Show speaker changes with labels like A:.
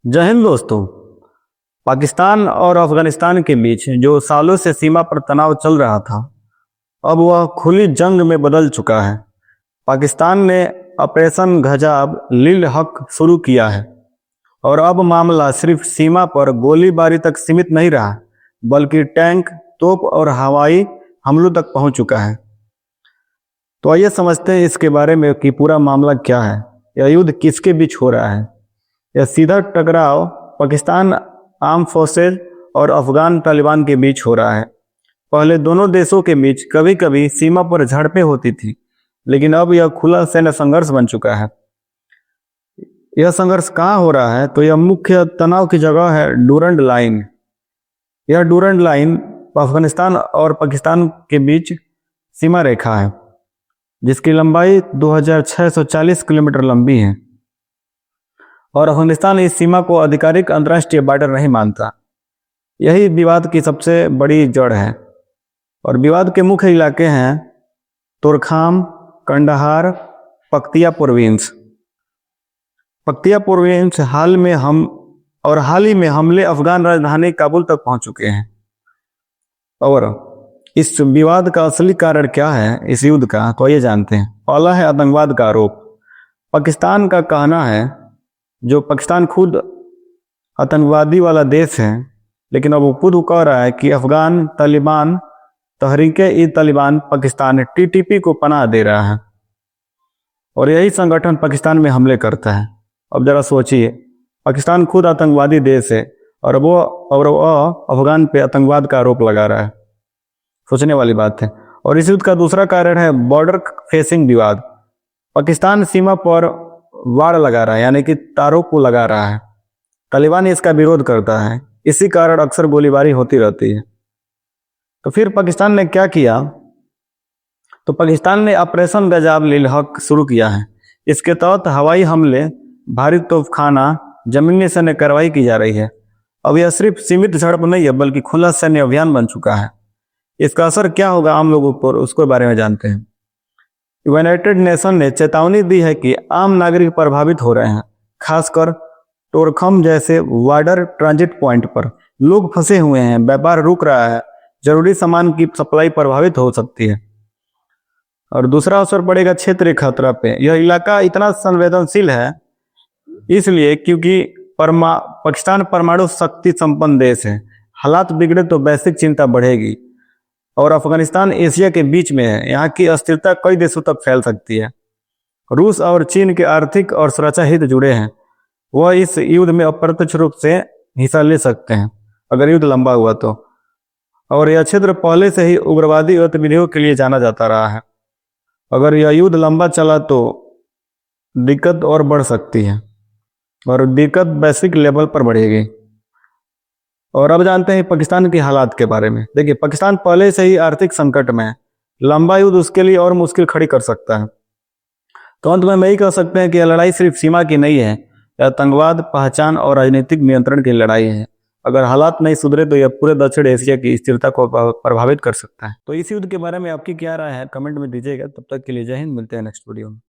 A: जय हिंद दोस्तों। पाकिस्तान और अफगानिस्तान के बीच जो सालों से सीमा पर तनाव चल रहा था, अब वह खुली जंग में बदल चुका है। पाकिस्तान ने ऑपरेशन गजाब लिल हक शुरू किया है और अब मामला सिर्फ सीमा पर गोलीबारी तक सीमित नहीं रहा, बल्कि टैंक, तोप और हवाई हमलों तक पहुंच चुका है। तो आइए समझते हैं इसके बारे में कि पूरा मामला क्या है। यह युद्ध किसके बीच हो रहा है? यह सीधा टकराव पाकिस्तान आर्म फोर्सेज और अफगान तालिबान के बीच हो रहा है। पहले दोनों देशों के बीच कभी कभी सीमा पर झड़पें होती थी, लेकिन अब यह खुला सैन्य संघर्ष बन चुका है। यह संघर्ष कहाँ हो रहा है? तो यह मुख्य तनाव की जगह है डूरंड लाइन। यह डूरंड लाइन अफगानिस्तान और पाकिस्तान के बीच सीमा रेखा है, जिसकी लंबाई 2640 किलोमीटर लंबी है और अफगानिस्तान इस सीमा को आधिकारिक अंतर्राष्ट्रीय बॉर्डर नहीं मानता। यही विवाद की सबसे बड़ी जड़ है और विवाद के मुख्य इलाके हैं तोरखाम, कंडाहार, पख्तिया प्रोविंस। पख्तिया प्रोविंस हाल ही में हमले अफगान राजधानी काबुल तक पहुंच चुके हैं। और इस विवाद का असली कारण क्या है इस युद्ध का, तो ये जानते हैं। पहला है आतंकवाद का आरोप। पाकिस्तान का कहना है, जो पाकिस्तान खुद आतंकवादी वाला देश है, लेकिन अब वो खुद कह रहा है कि अफगान तालिबान तहरीक-ए-तालिबान पाकिस्तान टीटीपी को पनाह दे रहा है और यही संगठन पाकिस्तान में हमले करता है। अब जरा सोचिए, पाकिस्तान खुद आतंकवादी देश है और वो अफगान पे आतंकवाद का आरोप लगा रहा है। सोचने वाली बात है। और इस युद्ध का दूसरा कारण है बॉर्डर फेसिंग विवाद। पाकिस्तान सीमा पर वाड़ लगा रहा है, यानी कि तारों को लगा रहा है। तालिबान इसका विरोध करता है, इसी कारण अक्सर गोलीबारी होती रहती है। तो फिर पाकिस्तान ने क्या किया? तो पाकिस्तान ने ऑपरेशन गजाब लिल हक शुरू किया है। इसके तहत हवाई हमले, भारी तोपखाना, जमीनी सैन्य कार्रवाई की जा रही है। अब यह सिर्फ सीमित झड़प नहीं है, बल्कि खुला सैन्य अभियान बन चुका है। इसका असर क्या होगा आम लोगों पर, उसके बारे में जानते हैं। यूनाइटेड नेशन ने चेतावनी दी है कि आम नागरिक प्रभावित हो रहे हैं, खासकर टोरखम जैसे बॉर्डर ट्रांजिट पॉइंट पर लोग फंसे हुए हैं, व्यापार रुक रहा है, जरूरी सामान की सप्लाई प्रभावित हो सकती है। और दूसरा असर पड़ेगा क्षेत्रीय खतरा पे। यह इलाका इतना संवेदनशील है इसलिए क्योंकि पाकिस्तान परमाणु शक्ति संपन्न देश है। हालात बिगड़े तो वैश्विक चिंता बढ़ेगी और अफगानिस्तान एशिया के बीच में है। यहाँ की अस्थिरता कई देशों तक फैल सकती है। रूस और चीन के आर्थिक और सुरक्षा हित जुड़े हैं, वह इस युद्ध में अप्रत्यक्ष रूप से हिस्सा ले सकते हैं अगर युद्ध लंबा हुआ तो। और यह क्षेत्र पहले से ही उग्रवादी गतिविधियों के लिए जाना जाता रहा है। अगर यह युद्ध लंबा चला तो दिक्कत और बढ़ सकती है और दिक्कत वैश्विक लेवल पर बढ़ेगी। और अब जानते हैं पाकिस्तान के हालात के बारे में। देखिए, पाकिस्तान पहले से ही आर्थिक संकट में है। लंबा युद्ध उसके लिए और मुश्किल खड़ी कर सकता है। तो अंत में हम यही कह सकते हैं कि यह लड़ाई सिर्फ सीमा की नहीं है, यह आतंकवाद, पहचान और राजनीतिक नियंत्रण की लड़ाई है। अगर हालात नहीं सुधरे तो यह पूरे दक्षिण एशिया की स्थिरता को प्रभावित कर सकता है। तो इस युद्ध के बारे में आपकी क्या राय है, कमेंट में दीजिएगा। तब तक के लिए जय हिंद, मिलते हैं नेक्स्ट वीडियो में।